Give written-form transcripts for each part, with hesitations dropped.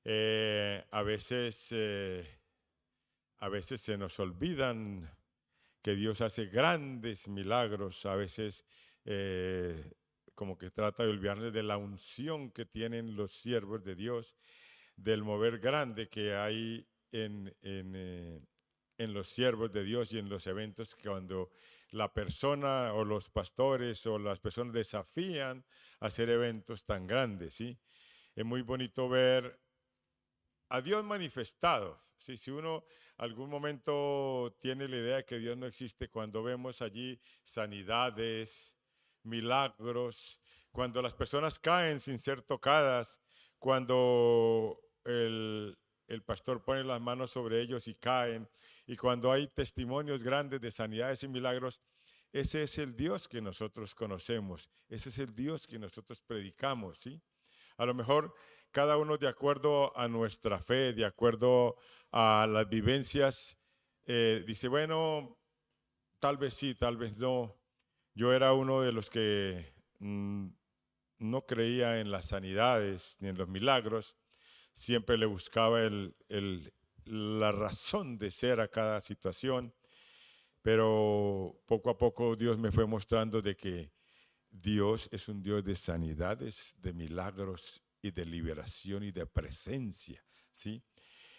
A veces, a veces se nos olvidan que Dios hace grandes milagros, a veces como que trata de olvidarse de la unción que tienen los siervos de Dios, del mover grande que hay en los siervos de Dios y en los eventos que cuando la persona o los pastores o las personas desafían a hacer eventos tan grandes, ¿sí? Es muy bonito ver a Dios manifestado. ¿Sí? Si uno algún momento tiene la idea de que Dios no existe, cuando vemos allí sanidades, milagros, cuando las personas caen sin ser tocadas, cuando el pastor pone las manos sobre ellos y caen, y cuando hay testimonios grandes de sanidades y milagros, ese es el Dios que nosotros conocemos, ese es el Dios que nosotros predicamos, ¿sí? A lo mejor cada uno de acuerdo a nuestra fe, de acuerdo a las vivencias, dice, bueno, tal vez sí, tal vez no. Yo era uno de los que no creía en las sanidades ni en los milagros. Siempre le buscaba la razón de ser a cada situación, pero poco a poco Dios me fue mostrando de que Dios es un Dios de sanidades, de milagros y de liberación y de presencia, ¿sí?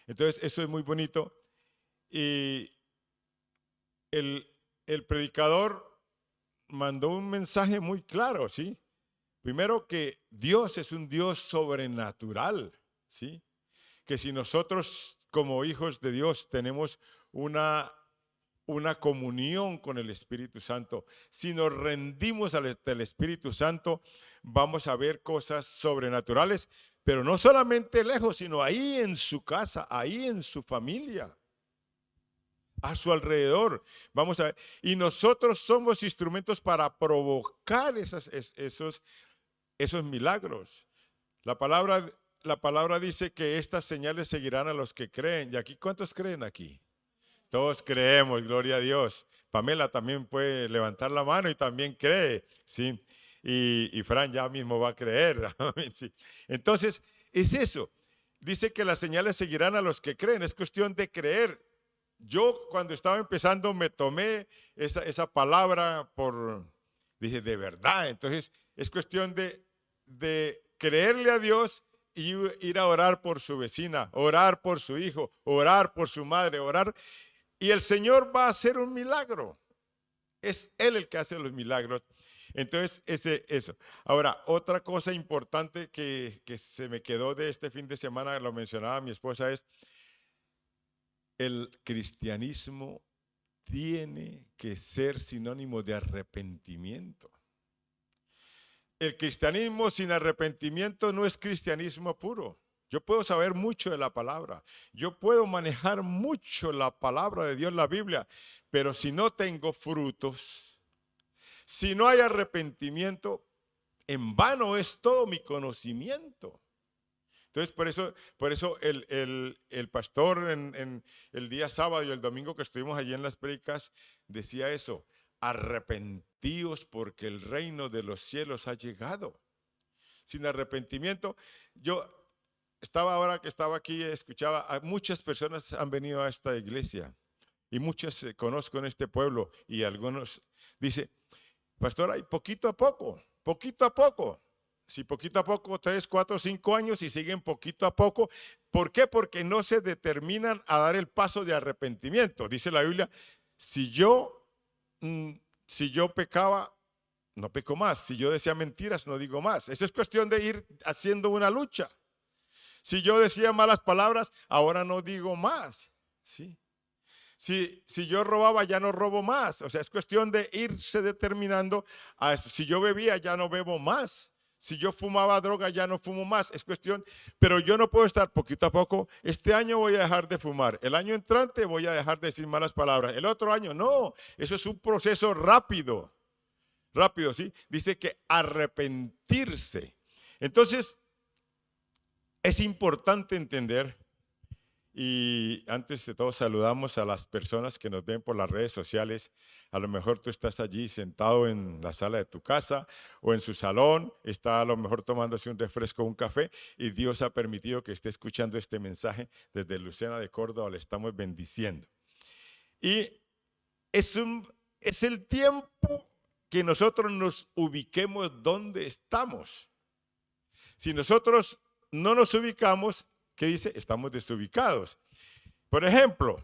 Entonces, eso es muy bonito. Y el, el predicador mandó un mensaje muy claro, ¿sí? Primero que Dios es un Dios sobrenatural, ¿sí? Que si nosotros como hijos de Dios tenemos una comunión con el Espíritu Santo, si nos rendimos al Espíritu Santo, vamos a ver cosas sobrenaturales, pero no solamente lejos, sino ahí en su casa, ahí en su familia, a su alrededor. Vamos a ver. Y nosotros somos instrumentos para provocar esos milagros. La palabra dice que estas señales seguirán a los que creen. ¿Y aquí cuántos creen aquí? Todos creemos, gloria a Dios. Pamela también puede levantar la mano y también cree, ¿sí? Y Fran ya mismo va a creer. ¿Sí? Entonces, es eso. Dice que las señales seguirán a los que creen. Es cuestión de creer. Yo cuando estaba empezando me tomé esa palabra dije, de verdad. Entonces, es cuestión de creerle a Dios y ir a orar por su vecina, orar por su hijo, orar por su madre, orar. Y el Señor va a hacer un milagro. Es Él el que hace los milagros. Entonces, eso. Ahora, otra cosa importante que se me quedó de este fin de semana, lo mencionaba mi esposa, es el cristianismo tiene que ser sinónimo de arrepentimiento. El cristianismo sin arrepentimiento no es cristianismo puro. Yo puedo saber mucho de la palabra, yo puedo manejar mucho la palabra de Dios, la Biblia, pero si no tengo frutos, si no hay arrepentimiento, en vano es todo mi conocimiento. Entonces, por eso el pastor en el día sábado y el domingo que estuvimos allí en las prédicas decía eso: arrepentíos porque el reino de los cielos ha llegado. Sin arrepentimiento, yo ahora que estaba aquí, escuchaba, a muchas personas han venido a esta iglesia y muchas conozco en este pueblo y algunos dice, pastor, hay poquito a poco, poquito a poco. Si poquito a poco, 3, 4, 5 años y siguen poquito a poco. ¿Por qué? Porque no se determinan a dar el paso de arrepentimiento. Dice la Biblia, si yo, si yo pecaba, no peco más. Si yo decía mentiras, no digo más. Eso es cuestión de ir haciendo una lucha. Si yo decía malas palabras, ahora no digo más. ¿Sí? Si yo robaba, ya no robo más. O sea, es cuestión de irse determinando a eso. Si yo bebía, ya no bebo más. Si yo fumaba droga, ya no fumo más. Es cuestión, pero yo no puedo estar poquito a poco. Este año voy a dejar de fumar. El año entrante voy a dejar de decir malas palabras. El otro año, no. Eso es un proceso rápido. Rápido, ¿sí? Dice que arrepentirse. Entonces, es importante entender Y antes de todo saludamos a las personas que nos ven por las redes sociales. A lo mejor tú estás allí sentado en la sala de tu casa o en su salón, está a lo mejor tomándose un refresco o un café y Dios ha permitido que esté escuchando este mensaje desde Lucena de Córdoba. Le estamos bendiciendo. Y es el tiempo que nosotros nos ubiquemos donde estamos. Si nosotros no nos ubicamos, ¿qué dice? Estamos desubicados. Por ejemplo,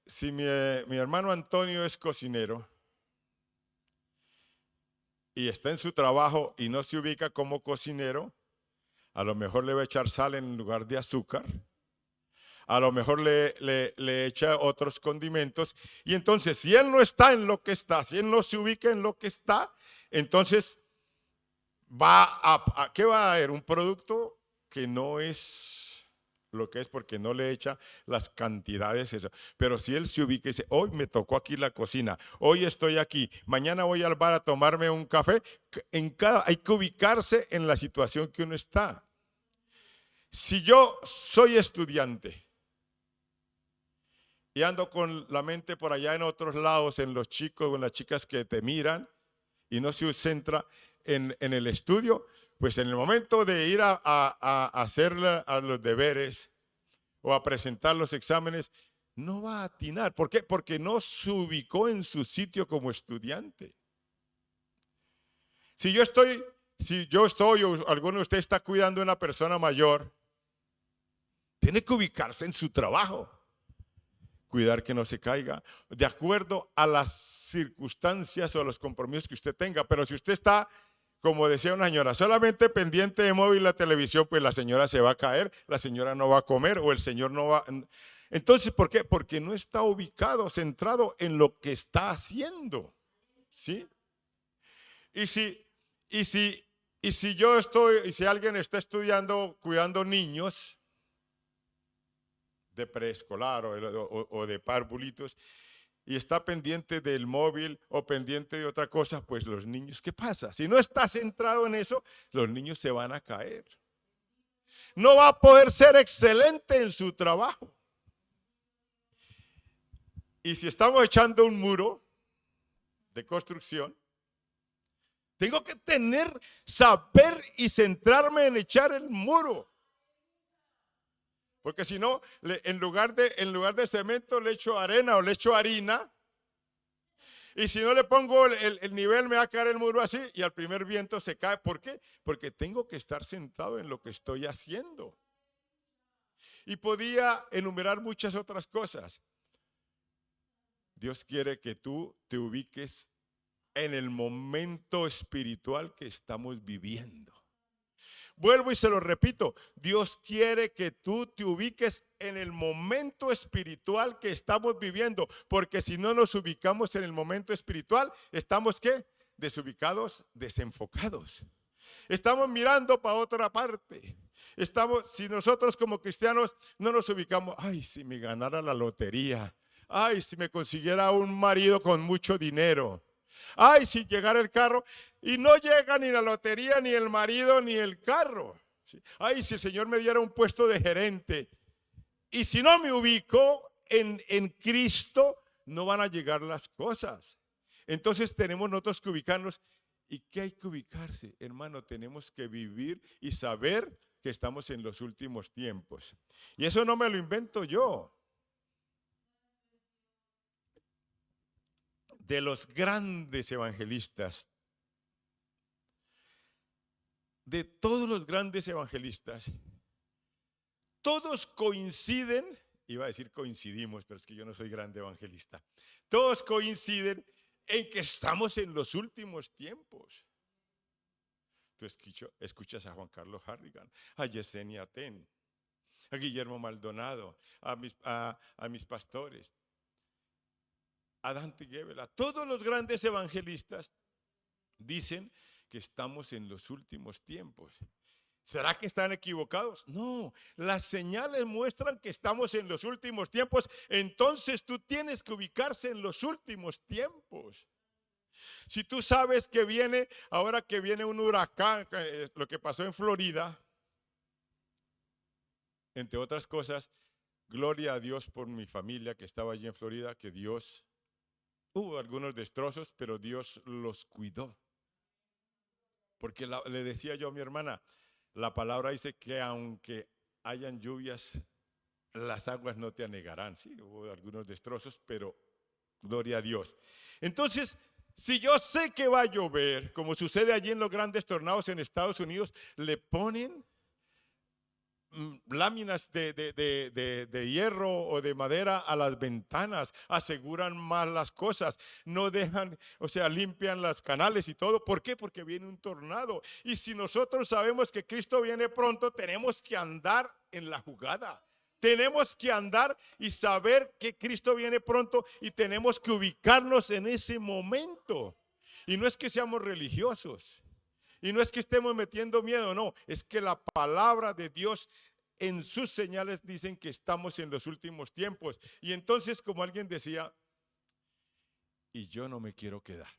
si mi hermano Antonio es cocinero y está en su trabajo y no se ubica como cocinero, a lo mejor le va a echar sal en lugar de azúcar. A lo mejor le echa otros condimentos. Y entonces, si él no está en lo que está, si él no se ubica en lo que está, entonces ¿qué va a haber? Un producto que no es lo que es porque no le echa las cantidades. Eso. Pero si él se ubica y dice, hoy me tocó aquí la cocina, hoy estoy aquí, mañana voy al bar a tomarme un café, hay que ubicarse en la situación que uno está. Si yo soy estudiante y ando con la mente por allá en otros lados, en los chicos o en las chicas que te miran y no se centra en el estudio, pues en el momento de ir a hacer a los deberes o a presentar los exámenes, no va a atinar. ¿Por qué? Porque no se ubicó en su sitio como estudiante. Si yo estoy o alguno de ustedes está cuidando a una persona mayor, tiene que ubicarse en su trabajo. Cuidar que no se caiga, de acuerdo a las circunstancias o a los compromisos que usted tenga. Pero si usted está, como decía una señora, solamente pendiente de móvil la televisión, pues la señora se va a caer, la señora no va a comer o el señor no va. Entonces, ¿por qué? Porque no está ubicado, centrado en lo que está haciendo. ¿Sí? Y si alguien está estudiando, cuidando niños de preescolar o de parvulitos y está pendiente del móvil o pendiente de otra cosa, pues los niños, ¿qué pasa? Si no está centrado en eso, los niños se van a caer. No va a poder ser excelente en su trabajo. Y si estamos echando un muro de construcción, tengo que saber y centrarme en echar el muro. Porque si no, en lugar de cemento le echo arena o le echo harina. Y si no le pongo el nivel, me va a caer el muro así y al primer viento se cae. ¿Por qué? Porque tengo que estar sentado en lo que estoy haciendo. Y podía enumerar muchas otras cosas. Dios quiere que tú te ubiques en el momento espiritual que estamos viviendo. Vuelvo y se lo repito, Dios quiere que tú te ubiques en el momento espiritual que estamos viviendo, porque si no nos ubicamos en el momento espiritual, estamos ¿qué? Desubicados, desenfocados. Estamos mirando para otra parte. Si nosotros como cristianos no nos ubicamos, ay, si me ganara la lotería, ay, si me consiguiera un marido con mucho dinero. Ay, si llegara el carro y no llega ni la lotería, ni el marido, ni el carro. Ay, si el Señor me diera un puesto de gerente. Y si no me ubico en Cristo, no van a llegar las cosas. Entonces tenemos nosotros que ubicarnos. ¿Y qué hay que ubicarse? Hermano, tenemos que vivir y saber que estamos en los últimos tiempos. Y eso no me lo invento yo. De los grandes evangelistas, de todos los grandes evangelistas, todos coinciden, iba a decir coincidimos, pero es que yo no soy grande evangelista, todos coinciden en que estamos en los últimos tiempos. Tú escuchas a Juan Carlos Harrigan, a Yesenia Ten, a Guillermo Maldonado, a mis pastores, a Dante Gebel, a todos los grandes evangelistas dicen que estamos en los últimos tiempos. ¿Será que están equivocados? No, las señales muestran que estamos en los últimos tiempos. Entonces tú tienes que ubicarse en los últimos tiempos. Si tú sabes que ahora que viene un huracán, lo que pasó en Florida, entre otras cosas, gloria a Dios por mi familia que estaba allí en Florida, que Dios, hubo algunos destrozos, pero Dios los cuidó. Porque le decía yo a mi hermana, la palabra dice que aunque hayan lluvias, las aguas no te anegarán. Sí, hubo algunos destrozos, pero gloria a Dios. Entonces, si yo sé que va a llover, como sucede allí en los grandes tornados en Estados Unidos, le ponen láminas de hierro o de madera a las ventanas, aseguran más las cosas, no dejan, o sea, limpian las canales y todo. ¿Por qué? Porque viene un tornado. Y si nosotros sabemos que Cristo viene pronto, tenemos que andar en la jugada. Tenemos que andar y saber que Cristo viene pronto y tenemos que ubicarnos en ese momento. Y no es que seamos religiosos. Y no es que estemos metiendo miedo, no, es que la palabra de Dios en sus señales dicen que estamos en los últimos tiempos. Y entonces, como alguien decía, y yo no me quiero quedar.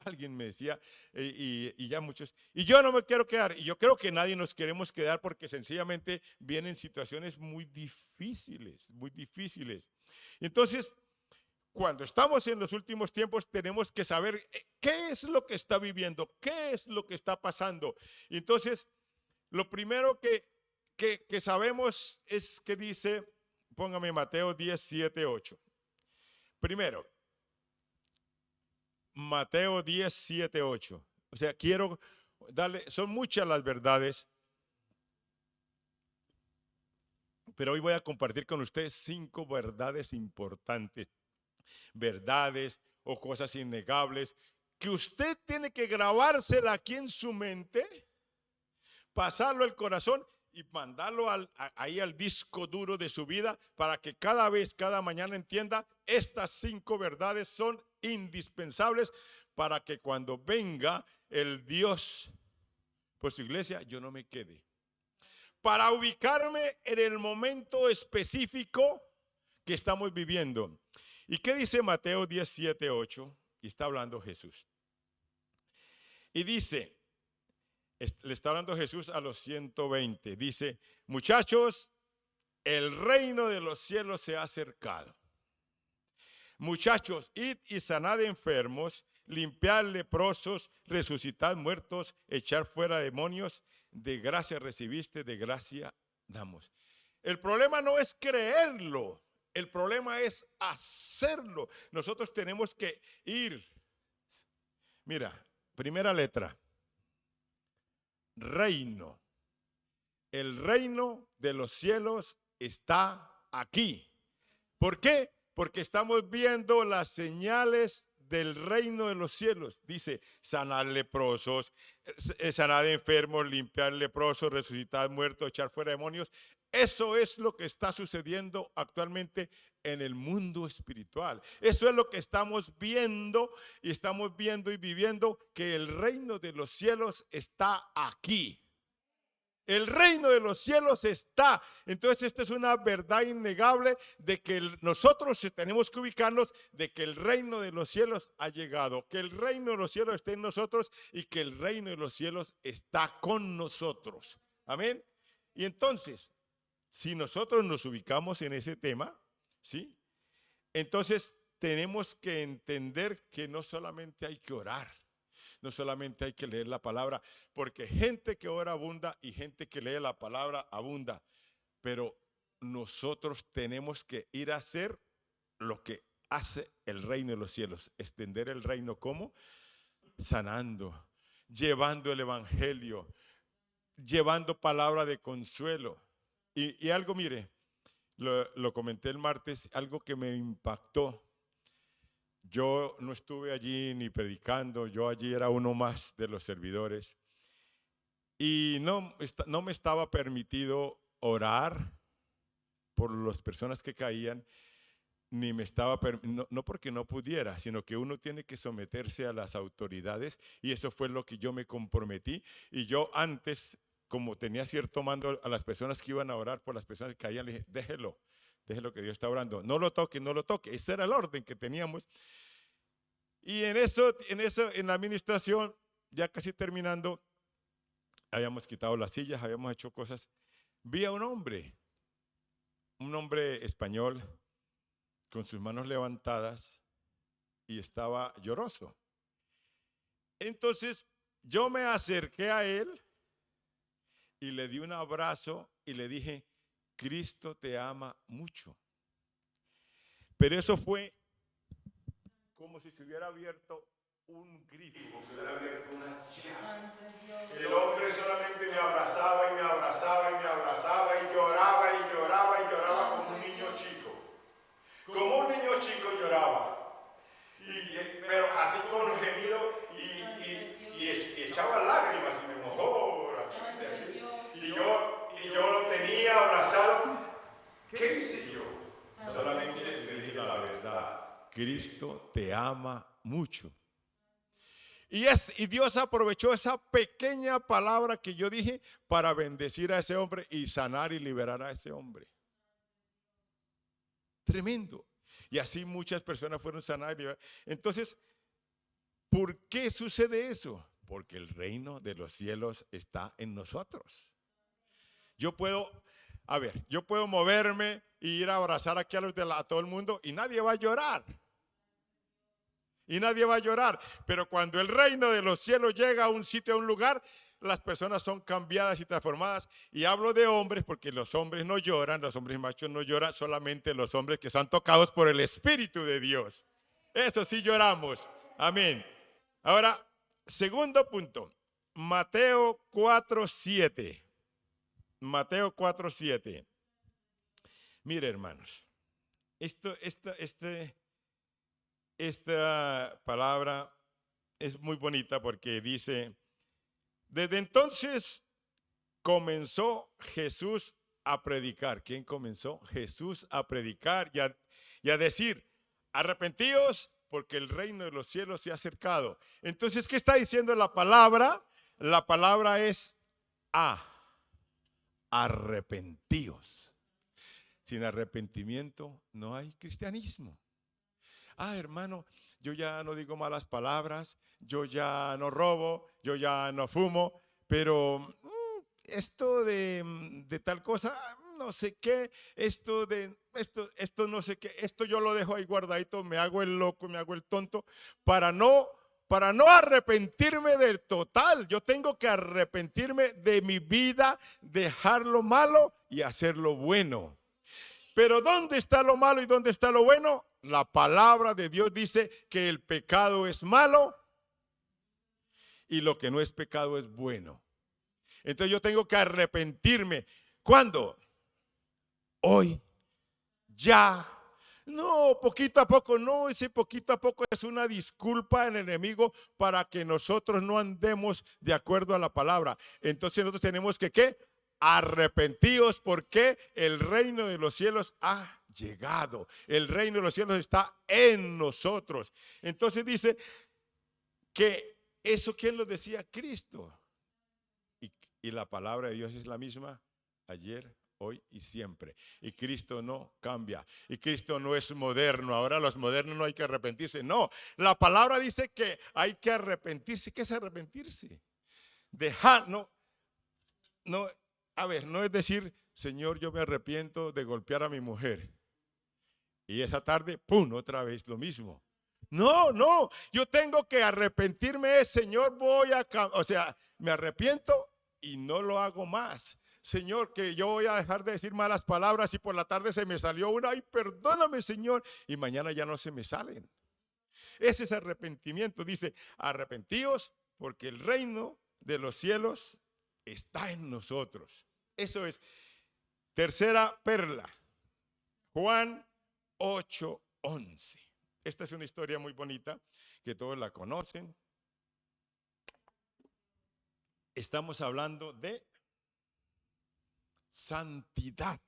Alguien me decía, y ya muchos, y yo no me quiero quedar. Y yo creo que nadie nos queremos quedar porque sencillamente vienen situaciones muy difíciles, muy difíciles. Entonces, cuando estamos en los últimos tiempos tenemos que saber qué es lo que está viviendo, qué es lo que está pasando. Entonces, lo primero que sabemos es que dice, póngame Mateo 10, 7, 8. Primero, Mateo 10, 7, 8. O sea, quiero darle, son muchas las verdades, pero hoy voy a compartir con ustedes 5 verdades importantes. Verdades o cosas innegables que usted tiene que grabársela aquí en su mente, pasarlo al corazón y mandarlo ahí al disco duro de su vida para que cada vez, cada mañana entienda, estas 5 verdades son indispensables para que cuando venga el Dios por su iglesia, yo no me quede. Para ubicarme en el momento específico que estamos viviendo. ¿Y qué dice Mateo 17, 8? Y está hablando Jesús. Y dice, le está hablando Jesús a los 120. Dice, muchachos, el reino de los cielos se ha acercado. Muchachos, id y sanad enfermos, limpiad leprosos, resucitad muertos, echar fuera demonios. De gracia recibiste, de gracia damos. El problema no es creerlo. El problema es hacerlo. Nosotros tenemos que ir. Mira, primera letra. Reino. El reino de los cielos está aquí. ¿Por qué? Porque estamos viendo las señales del reino de los cielos. Dice, sanar leprosos, sanar enfermos, limpiar leprosos, resucitar muertos, echar fuera demonios. Eso es lo que está sucediendo actualmente en el mundo espiritual. Eso es lo que estamos viendo y viviendo, que el reino de los cielos está aquí. El reino de los cielos está. Entonces esta es una verdad innegable de que nosotros tenemos que ubicarnos de que el reino de los cielos ha llegado, que el reino de los cielos está en nosotros y que el reino de los cielos está con nosotros. Amén. Y entonces, si nosotros nos ubicamos en ese tema, ¿sí? Entonces tenemos que entender que no solamente hay que orar. No solamente hay que leer la palabra, porque gente que ora abunda y gente que lee la palabra abunda. Pero nosotros tenemos que ir a hacer lo que hace el reino de los cielos. Extender el reino, ¿cómo? Sanando, llevando el evangelio, llevando palabra de consuelo. Y algo, mire, lo comenté el martes, algo que me impactó. Yo no estuve allí ni predicando, yo allí era uno más de los servidores. Y no me estaba permitido orar por las personas que caían, ni me estaba, no porque no pudiera, sino que uno tiene que someterse a las autoridades y eso fue lo que yo me comprometí. Y yo antes, como tenía cierto mando a las personas que iban a orar por las personas que caían, le dije, déjelo que Dios está orando, no lo toque, no lo toque. Ese era el orden que teníamos. Y en la administración, ya casi terminando, habíamos quitado las sillas, habíamos hecho cosas, vi a un hombre español con sus manos levantadas y estaba lloroso. Entonces yo me acerqué a él y le di un abrazo y le dije, Cristo te ama mucho. Pero eso fue como si se hubiera abierto un grifo, como si se hubiera abierto una llave. El hombre solamente me abrazaba y me abrazaba y me abrazaba y lloraba y lloraba y lloraba como un niño chico. Como un niño chico lloraba. Pero así con gemido y echaba lágrimas y me mojó. Así. Y yo lo tenía abrazado. ¿Qué hice yo? Solamente le dije la verdad. Cristo te ama mucho. Y Dios aprovechó esa pequeña palabra que yo dije para bendecir a ese hombre y sanar y liberar a ese hombre. Tremendo. Y así muchas personas fueron sanadas y liberadas. Entonces, ¿por qué sucede eso? Porque el reino de los cielos está en nosotros. Yo puedo moverme e ir a abrazar aquí a todo el mundo y nadie va a llorar. Y nadie va a llorar. Pero cuando el reino de los cielos llega a un sitio, a un lugar, las personas son cambiadas y transformadas. Y hablo de hombres porque los hombres no lloran, los hombres machos no lloran, solamente los hombres que son tocados por el Espíritu de Dios. Eso sí lloramos. Amén. Ahora, segundo punto. Mateo 4:7. Mateo 4:7. Mire, hermanos. Esta palabra es muy bonita porque dice, desde entonces comenzó Jesús a predicar. ¿Quién comenzó? Jesús a predicar y a decir, arrepentíos porque el reino de los cielos se ha acercado. Entonces, ¿qué está diciendo la palabra? La palabra es arrepentíos. Sin arrepentimiento no hay cristianismo. Hermano, yo ya no digo malas palabras, yo ya no robo, yo ya no fumo, pero esto de tal cosa, no sé qué, esto no sé qué, esto yo lo dejo ahí guardadito, me hago el loco, me hago el tonto, para no arrepentirme del total. Yo tengo que arrepentirme de mi vida, dejar lo malo y hacer lo bueno. Pero ¿dónde está lo malo y dónde está lo bueno? La palabra de Dios dice que el pecado es malo y lo que no es pecado es bueno. Entonces yo tengo que arrepentirme. ¿Cuándo? Hoy. Ya. No, poquito a poco, no, ese poquito a poco es una disculpa al enemigo para que nosotros no andemos de acuerdo a la palabra. Entonces nosotros tenemos que, ¿qué? Arrepentíos porque el reino de los cielos ha llegado. El reino de los cielos está en nosotros. Entonces dice que eso, ¿quién lo decía? Cristo. Y la palabra de Dios es la misma ayer, hoy y siempre. Y Cristo no cambia. Y Cristo no es moderno. Ahora los modernos no hay que arrepentirse. No, la palabra dice que hay que arrepentirse. ¿Qué es arrepentirse? Dejar, no, no es decir, Señor, yo me arrepiento de golpear a mi mujer. Y esa tarde, ¡pum!, otra vez lo mismo. No, yo tengo que arrepentirme, Señor, me arrepiento y no lo hago más. Señor, que yo voy a dejar de decir malas palabras y por la tarde se me salió una, ay, perdóname, Señor, y mañana ya no se me salen. Ese es arrepentimiento. Dice, arrepentíos porque el reino de los cielos está en nosotros. Eso es. Tercera perla, Juan 8:11. Esta es una historia muy bonita que todos la conocen. Estamos hablando de santidad.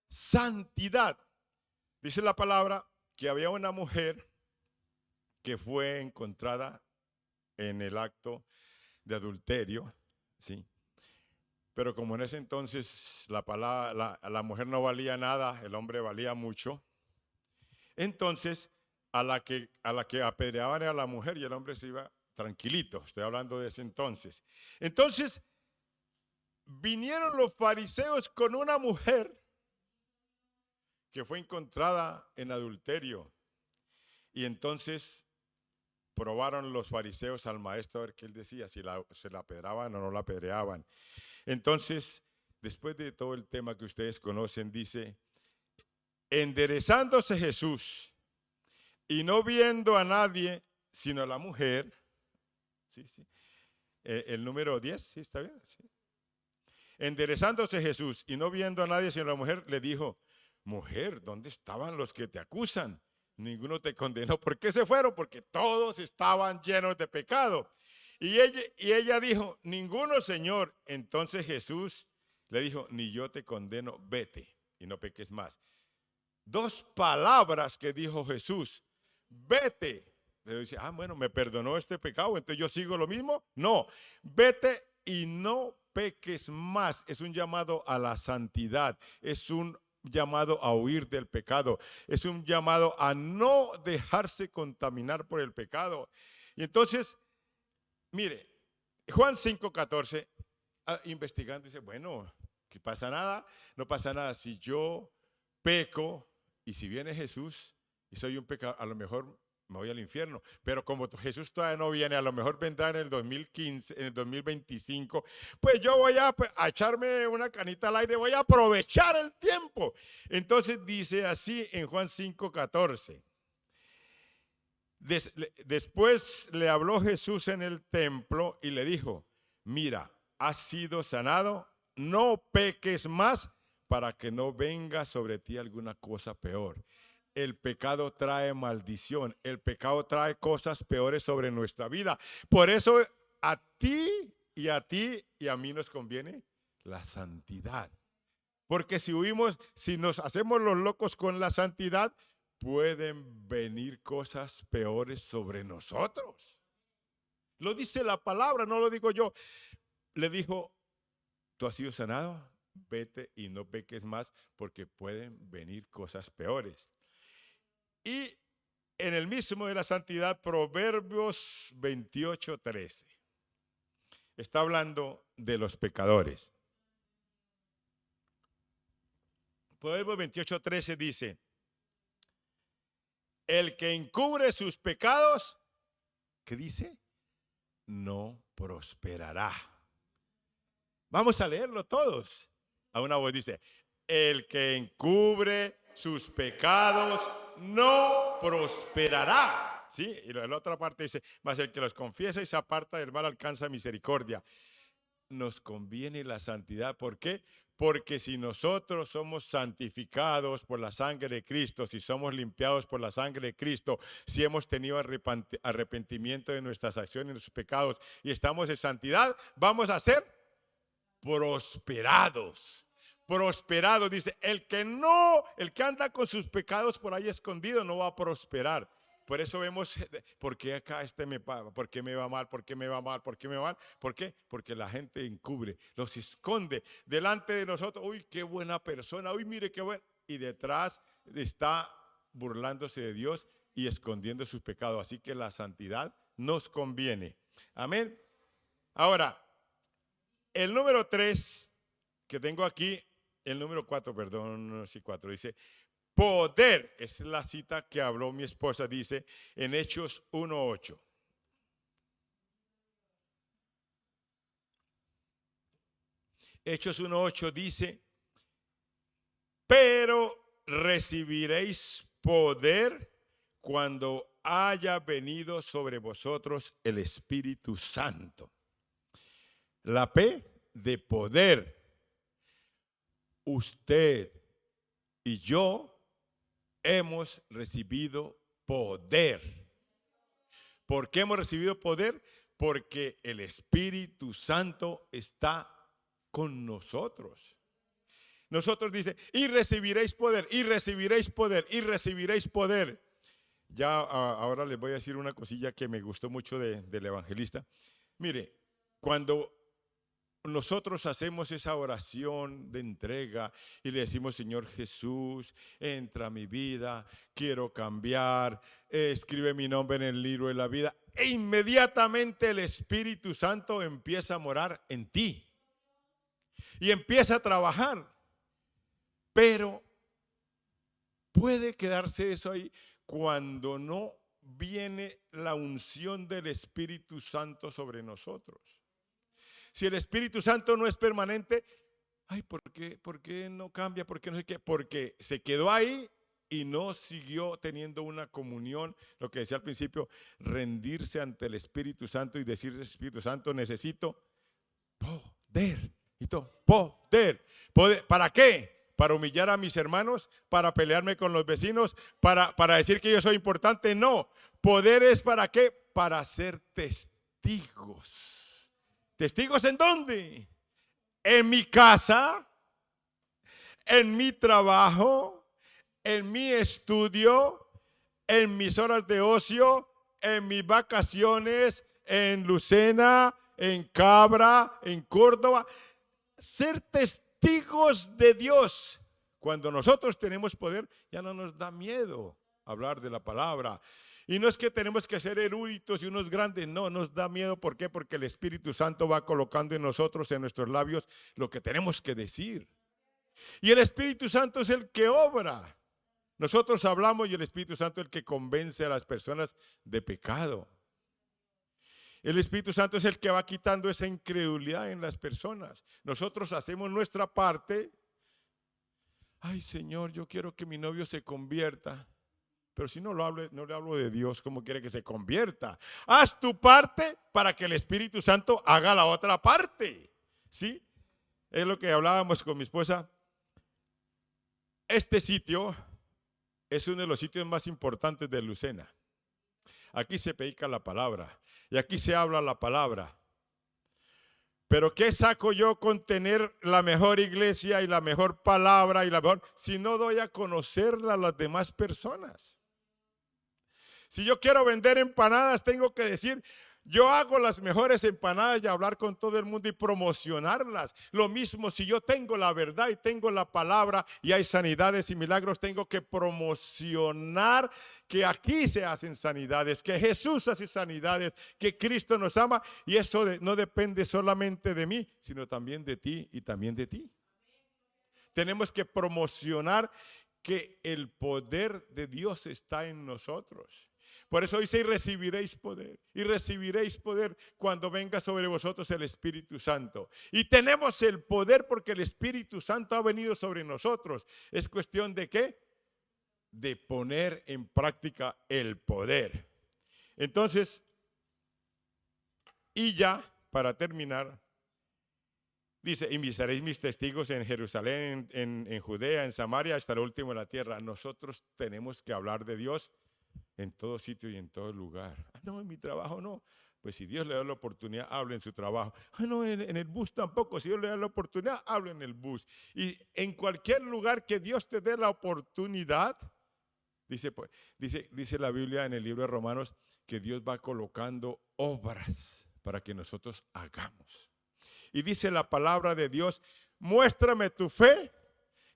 Santidad. Dice la palabra que había una mujer que fue encontrada en el acto de adulterio, ¿sí? Pero como en ese entonces la mujer no valía nada, el hombre valía mucho, entonces a la que apedreaban a la mujer y el hombre se iba tranquilito. Estoy hablando de ese entonces. Entonces, vinieron los fariseos con una mujer que fue encontrada en adulterio. Y entonces probaron los fariseos al maestro a ver qué él decía, si se la apedreaban o no la apedreaban. Entonces, después de todo el tema que ustedes conocen, dice, enderezándose Jesús y no viendo a nadie, sino a la mujer. Sí, sí. El número 10, ¿sí está bien? Sí. Enderezándose Jesús y no viendo a nadie, sino a la mujer, le dijo, mujer, ¿dónde estaban los que te acusan? Ninguno te condenó. ¿Por qué se fueron? Porque todos estaban llenos de pecado. Y ella dijo, ninguno, Señor. Entonces Jesús le dijo, ni yo te condeno, vete y no peques más. Dos palabras que dijo Jesús, vete. Le dice, bueno, me perdonó este pecado, entonces yo sigo lo mismo. No, vete y no peques más. Es un llamado a la santidad, es un llamado a huir del pecado, es un llamado a no dejarse contaminar por el pecado. Y entonces, mire, Juan 5:14, investigando, dice, bueno, ¿qué pasa nada? No pasa nada si yo peco y si viene Jesús y soy un pecador, a lo mejor me voy al infierno, pero como Jesús todavía no viene, a lo mejor vendrá en el 2015, en el 2025, pues yo voy a echarme una canita al aire, voy a aprovechar el tiempo. Entonces dice así en Juan 5:14. Después le habló Jesús en el templo y le dijo, mira, has sido sanado, no peques más para que no venga sobre ti alguna cosa peor. El pecado trae maldición, el pecado trae cosas peores sobre nuestra vida. Por eso a ti y a mí nos conviene la santidad. Porque si huimos, si nos hacemos los locos con la santidad, pueden venir cosas peores sobre nosotros. Lo dice la palabra, no lo digo yo. Le dijo, tú has sido sanado, vete y no peques más porque pueden venir cosas peores. Y en el mismo de la santidad, Proverbios 28:13, está hablando de los pecadores. Proverbios 28:13 dice, el que encubre sus pecados, ¿qué dice? No prosperará. Vamos a leerlo todos. A una voz dice, el que encubre sus pecados no prosperará. ¿Sí? Y la otra parte dice, mas el que los confiesa y se aparta del mal alcanza misericordia. Nos conviene la santidad. ¿Por qué? Porque si nosotros somos santificados por la sangre de Cristo, si somos limpiados por la sangre de Cristo, si hemos tenido arrepentimiento de nuestras acciones y de nuestros pecados y estamos en santidad, vamos a ser prosperados. Prosperados, dice, el que anda con sus pecados por ahí escondido no va a prosperar. Por eso vemos, ¿por qué acá me paga? ¿Por qué me va mal? ¿Por qué me va mal? ¿Por qué me va mal? ¿Por qué? Porque la gente encubre, los esconde delante de nosotros. Uy, qué buena persona. Uy, mire qué bueno. Y detrás está burlándose de Dios y escondiendo sus pecados. Así que la santidad nos conviene. Amén. Ahora, el número 3 que tengo aquí, el número 4, perdón, sí, 4, dice, poder, es la cita que habló mi esposa, dice en Hechos 1:8. Hechos 1:8 dice, pero recibiréis poder cuando haya venido sobre vosotros el Espíritu Santo. La P de poder. Usted y yo hemos recibido poder. ¿Por qué hemos recibido poder? Porque el Espíritu Santo está con nosotros. Nosotros dice, y recibiréis poder, y recibiréis poder, y recibiréis poder. Ya ahora les voy a decir una cosilla que me gustó mucho del evangelista. Mire, cuando nosotros hacemos esa oración de entrega y le decimos, Señor Jesús, entra a mi vida, quiero cambiar, escribe mi nombre en el libro de la vida, e inmediatamente el Espíritu Santo empieza a morar en ti. y empieza a trabajar. Pero puede quedarse eso ahí cuando no viene la unción del Espíritu Santo sobre nosotros. Si el Espíritu Santo no es permanente, ay, ¿por qué no cambia? ¿Por qué no sé qué? Porque se quedó ahí y no siguió teniendo una comunión, lo que decía al principio, rendirse ante el Espíritu Santo y decirle: Espíritu Santo, necesito poder. Necesito poder. ¿Para qué? Para humillar a mis hermanos, para pelearme con los vecinos, para decir que yo soy importante. No, poder es ¿para qué? Para ser testigos. ¿Testigos en dónde? En mi casa, en mi trabajo, en mi estudio, en mis horas de ocio, en mis vacaciones, en Lucena, en Cabra, en Córdoba. Ser testigos de Dios. Cuando nosotros tenemos poder, ya no nos da miedo hablar de la palabra. Y no es que tenemos que ser eruditos y unos grandes, no, nos da miedo. ¿Por qué? Porque el Espíritu Santo va colocando en nosotros, en nuestros labios, lo que tenemos que decir. Y el Espíritu Santo es el que obra. Nosotros hablamos y el Espíritu Santo es el que convence a las personas de pecado. El Espíritu Santo es el que va quitando esa incredulidad en las personas. Nosotros hacemos nuestra parte. Ay, Señor, yo quiero que mi novio se convierta. Pero si no le hablo de Dios, ¿cómo quiere que se convierta? Haz tu parte para que el Espíritu Santo haga la otra parte. ¿Sí? Es lo que hablábamos con mi esposa. Este sitio es uno de los sitios más importantes de Lucena. Aquí se predica la palabra y aquí se habla la palabra. Pero ¿qué saco yo con tener la mejor iglesia y la mejor palabra y la mejor, si no doy a conocerla a las demás personas? Si yo quiero vender empanadas, tengo que decir: yo hago las mejores empanadas, y hablar con todo el mundo y promocionarlas. Lo mismo, si yo tengo la verdad y tengo la palabra y hay sanidades y milagros, tengo que promocionar que aquí se hacen sanidades, que Jesús hace sanidades, que Cristo nos ama. Y eso no depende solamente de mí, sino también de ti y también de ti. Tenemos que promocionar que el poder de Dios está en nosotros. Por eso dice: y recibiréis poder cuando venga sobre vosotros el Espíritu Santo. Y tenemos el poder porque el Espíritu Santo ha venido sobre nosotros. Es cuestión de ¿qué? De poner en práctica el poder. Entonces, y ya para terminar, dice: y me seréis mis testigos en Jerusalén, en Judea, en Samaria, hasta lo último de la tierra. Nosotros tenemos que hablar de Dios en todo sitio y en todo lugar. No, en mi trabajo no. Pues si Dios le da la oportunidad, hable en su trabajo. No, en el bus tampoco. Si Dios le da la oportunidad, hable en el bus. Y en cualquier lugar que Dios te dé la oportunidad, dice la Biblia en el libro de Romanos, que Dios va colocando obras para que nosotros hagamos. Y dice la palabra de Dios: muéstrame tu fe,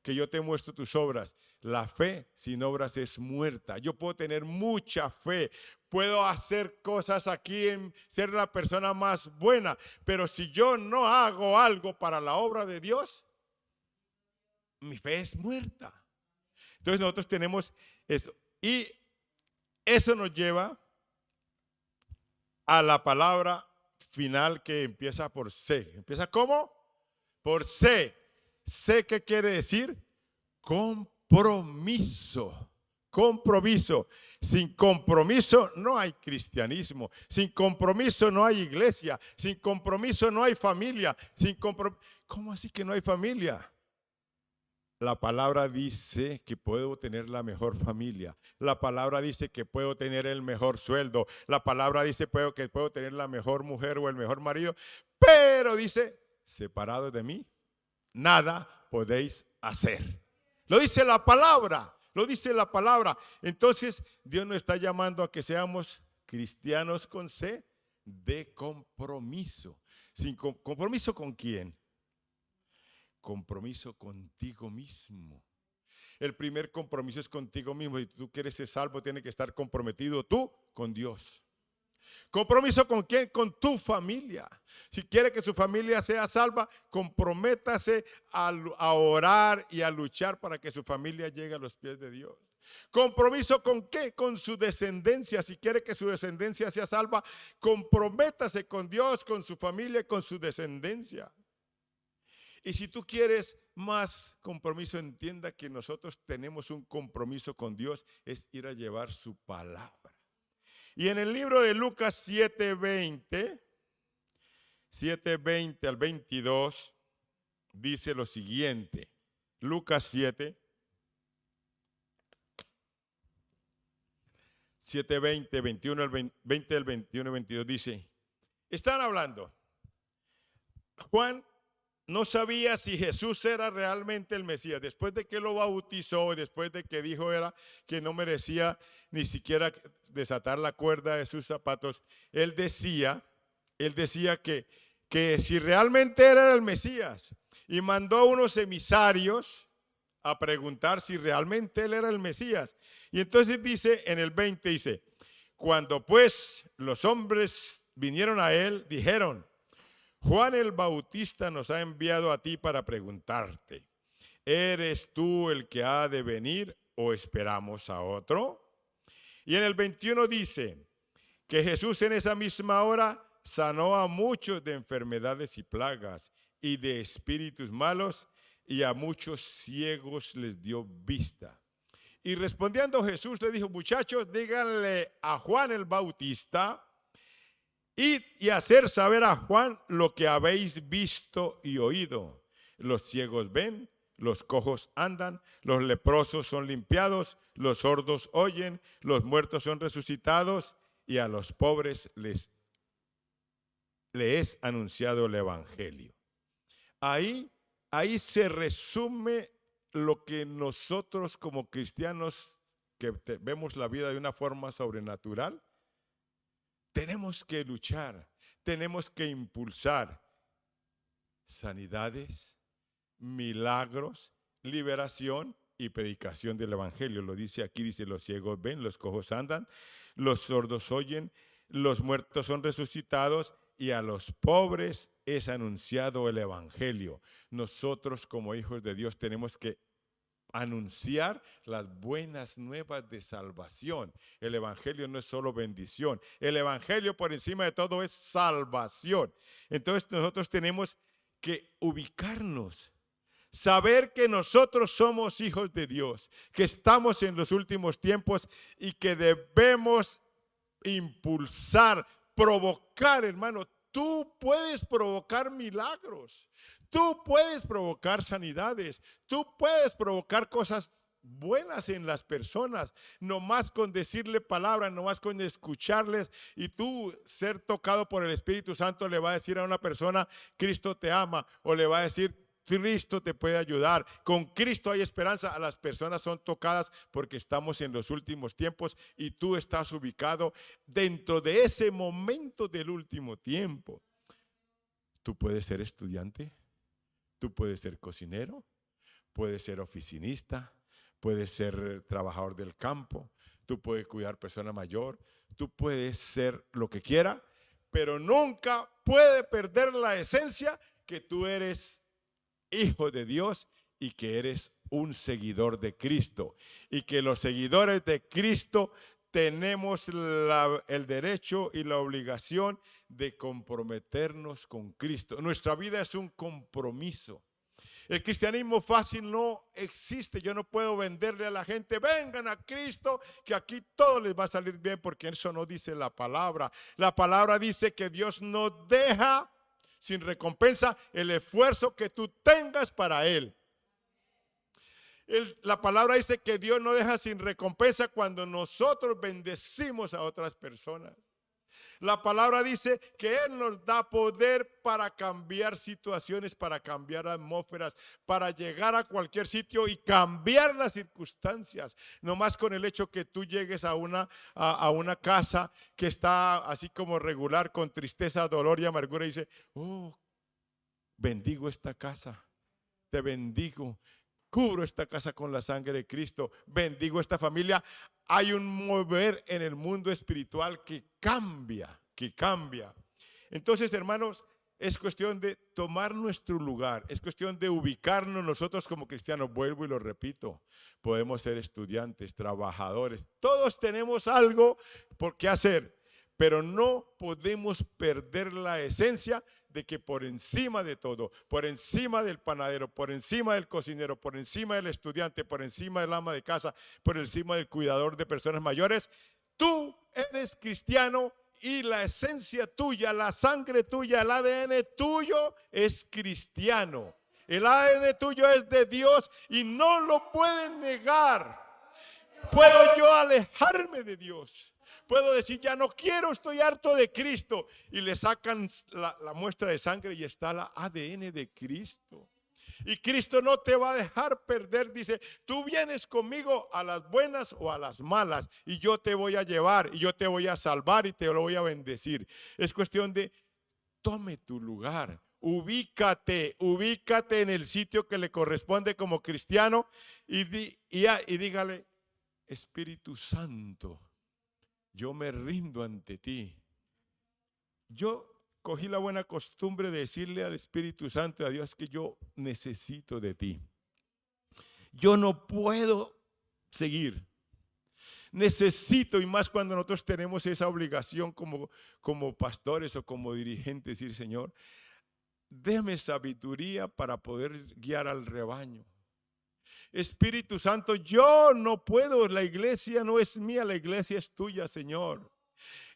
que yo te muestro tus obras. La fe sin obras es muerta. Yo puedo tener mucha fe, puedo hacer cosas aquí, en ser la persona más buena, pero si yo no hago algo para la obra de Dios, mi fe es muerta. Entonces nosotros tenemos eso. Y eso nos lleva a la palabra final, que empieza por C. ¿Empieza cómo? Por C. C, ¿qué quiere decir? Compromiso. Compromiso. Sin compromiso no hay cristianismo. Sin compromiso no hay iglesia. Sin compromiso no hay familia. ¿Cómo así que no hay familia? La palabra dice que puedo tener la mejor familia. La palabra dice que puedo tener el mejor sueldo. La palabra dice que puedo tener la mejor mujer o el mejor marido. Pero dice: separados de mí, nada podéis hacer. Lo dice la palabra. Lo dice la palabra. Entonces, Dios nos está llamando a que seamos cristianos con C, de compromiso. ¿Compromiso con quién? Compromiso contigo mismo. El primer compromiso es contigo mismo. Si tú quieres ser salvo, tienes que estar comprometido tú con Dios. ¿Compromiso con quién? Con tu familia. Si quiere que su familia sea salva, comprométase a orar y a luchar para que su familia llegue a los pies de Dios. ¿Compromiso con qué? Con su descendencia. Si quiere que su descendencia sea salva, comprométase con Dios, con su familia y con su descendencia. Y si tú quieres más compromiso, entienda que nosotros tenemos un compromiso con Dios, es ir a llevar su palabra. Y en el libro de Lucas 7:20 al 22, dice lo siguiente. Lucas 7, 7:20, 21 al 20 al 21 al 22 dice, están hablando. Juan no sabía si Jesús era realmente el Mesías. Después de que lo bautizó y después de que dijo era que no merecía ni siquiera desatar la cuerda de sus zapatos, él decía que si realmente era el Mesías, y mandó unos emisarios a preguntar si realmente él era el Mesías. Y entonces dice en el 20, dice, cuando pues los hombres vinieron a él, dijeron, Juan el Bautista nos ha enviado a ti para preguntarte, ¿eres tú el que ha de venir o esperamos a otro? Y en el 21 dice que Jesús en esa misma hora sanó a muchos de enfermedades y plagas y de espíritus malos, y a muchos ciegos les dio vista. Y respondiendo Jesús le dijo, muchachos, díganle a Juan el Bautista, id y hacer saber a Juan lo que habéis visto y oído. Los ciegos ven, los cojos andan, los leprosos son limpiados, los sordos oyen, los muertos son resucitados, y a los pobres les es anunciado el evangelio. Ahí se resume lo que nosotros como cristianos que vemos la vida de una forma sobrenatural, tenemos que luchar, tenemos que impulsar sanidades, milagros, liberación y predicación del evangelio. Lo dice aquí, dice, los ciegos ven, los cojos andan, los sordos oyen, los muertos son resucitados, y a los pobres es anunciado el evangelio. Nosotros como hijos de Dios tenemos que anunciar las buenas nuevas de salvación. El evangelio no es solo bendición. El evangelio por encima de todo es salvación. Entonces nosotros tenemos que ubicarnos, saber que nosotros somos hijos de Dios, que estamos en los últimos tiempos y que debemos impulsar, provocar, hermano. Tú puedes provocar milagros, tú puedes provocar sanidades, tú puedes provocar cosas buenas en las personas, no más con decirle palabras, no más con escucharles, y tú ser tocado por el Espíritu Santo le va a decir a una persona, Cristo te ama, o le va a decir, Cristo te puede ayudar. Con Cristo hay esperanza. A las personas son tocadas porque estamos en los últimos tiempos y tú estás ubicado dentro de ese momento del último tiempo. Tú puedes ser estudiante, tú puedes ser cocinero, puedes ser oficinista, puedes ser trabajador del campo, tú puedes cuidar persona mayor, tú puedes ser lo que quiera, pero nunca puede perder la esencia que tú eres hijo de Dios y que eres un seguidor de Cristo, y que los seguidores de Cristo tenemos el derecho y la obligación de comprometernos con Cristo. Nuestra vida es un compromiso. El cristianismo fácil no existe. Yo no puedo venderle a la gente, vengan a Cristo, que aquí todo les va a salir bien, porque eso no dice la palabra. La palabra dice que Dios no deja sin recompensa el esfuerzo que tú tengas para Él. La palabra dice que Dios no deja sin recompensa cuando nosotros bendecimos a otras personas. La palabra dice que Él nos da poder para cambiar situaciones, para cambiar atmósferas, para llegar a cualquier sitio y cambiar las circunstancias. No más con el hecho que tú llegues a una casa que está así como regular, con tristeza, dolor y amargura, y dice, oh, bendigo esta casa, te bendigo. Cubro esta casa con la sangre de Cristo. Bendigo esta familia. Hay un mover en el mundo espiritual que cambia que cambia. Entonces, hermanos, es cuestión de tomar nuestro lugar, es cuestión de ubicarnos nosotros como cristianos. Vuelvo y lo repito, podemos ser estudiantes, trabajadores, todos tenemos algo por qué hacer, pero no podemos perder la esencia de que por encima de todo, por encima del panadero, por encima del cocinero, por encima del estudiante, por encima del ama de casa, por encima del cuidador de personas mayores, tú eres cristiano y la esencia tuya, la sangre tuya, el ADN tuyo es cristiano. El ADN tuyo es de Dios y no lo pueden negar. Puedo yo alejarme de Dios. Puedo decir, ya no quiero, estoy harto de Cristo. Y le sacan la muestra de sangre y está la ADN de Cristo. Y Cristo no te va a dejar perder. Dice, tú vienes conmigo a las buenas o a las malas. Y yo te voy a llevar y yo te voy a salvar y te lo voy a bendecir. Es cuestión de tome tu lugar. Ubícate en el sitio que le corresponde como cristiano. Y dígale, Espíritu Santo, yo me rindo ante ti. Yo cogí la buena costumbre de decirle al Espíritu Santo y a Dios que yo necesito de ti. Yo no puedo seguir. Necesito, y más cuando nosotros tenemos esa obligación como pastores o como dirigentes, decir, Señor, déme sabiduría para poder guiar al rebaño. Espíritu Santo, yo no puedo, la iglesia no es mía, la iglesia es tuya, Señor.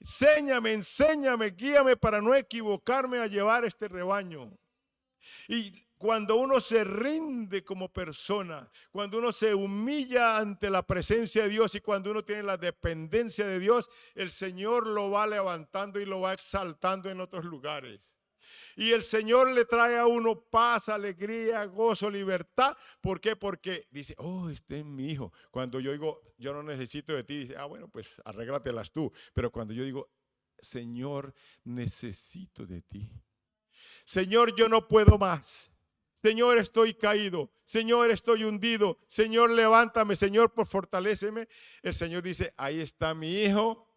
Enséñame, guíame para no equivocarme a llevar este rebaño. Y cuando uno se rinde como persona, cuando uno se humilla ante la presencia de Dios y cuando uno tiene la dependencia de Dios, el Señor lo va levantando y lo va exaltando en otros lugares. Y el Señor le trae a uno paz, alegría, gozo, libertad. ¿Por qué? Porque dice, oh, este es mi hijo. Cuando yo digo, yo no necesito de ti, dice, bueno, pues arréglatelas tú. Pero cuando yo digo, Señor, necesito de ti. Señor, yo no puedo más. Señor, estoy caído. Señor, estoy hundido. Señor, levántame. Señor, por fortaléceme. El Señor dice, ahí está mi hijo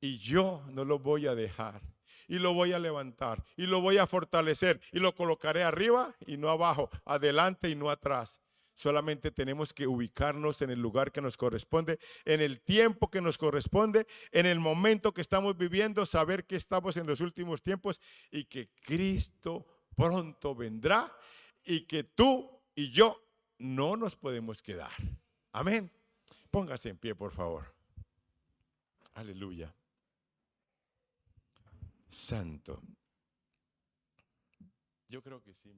y yo no lo voy a dejar. Y lo voy a levantar y lo voy a fortalecer y lo colocaré arriba y no abajo, adelante y no atrás. Solamente tenemos que ubicarnos en el lugar que nos corresponde, en el tiempo que nos corresponde, en el momento que estamos viviendo, saber que estamos en los últimos tiempos y que Cristo pronto vendrá y que tú y yo no nos podemos quedar. Amén. Póngase en pie, por favor. Aleluya. Santo. Yo creo que sí.